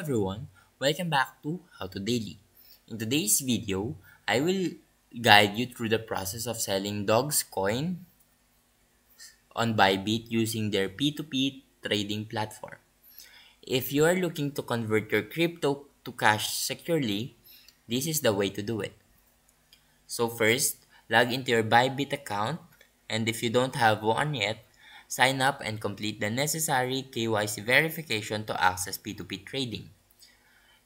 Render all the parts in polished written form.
Everyone, welcome back to How to Daily. In today's video, I will guide you through the process of selling Dogs Coin on Bybit using their P2P trading platform. If you are looking to convert your crypto to cash securely, this is the way to do it. So first, log into your Bybit account, and if you don't have one yet, sign up and complete the necessary KYC verification to access P2P trading.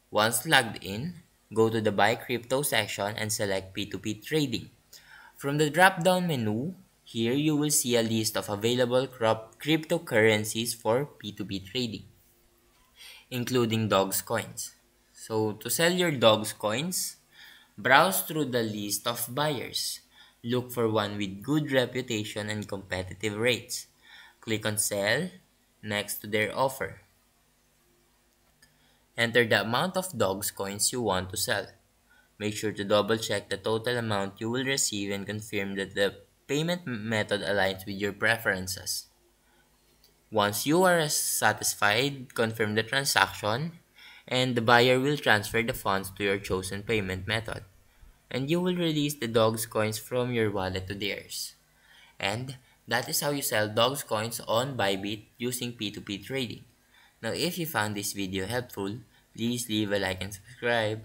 Once logged in, go to the Buy Crypto section and select P2P Trading. From the drop-down menu, here you will see a list of available cryptocurrencies for P2P trading, including Dogs Coins. So to sell your Dogs Coins, browse through the list of buyers. Look for one with good reputation and competitive rates. Click on Sell next to their offer. Enter the amount of Dogs Coins you want to sell. Make sure to double check the total amount you will receive and confirm that the payment method aligns with your preferences. Once you are satisfied, confirm the transaction and the buyer will transfer the funds to your chosen payment method. And you will release the Dogs Coins from your wallet to theirs. And that is how you sell Dogs Coins on Bybit using P2P trading. Now if you found this video helpful, please leave a like and subscribe.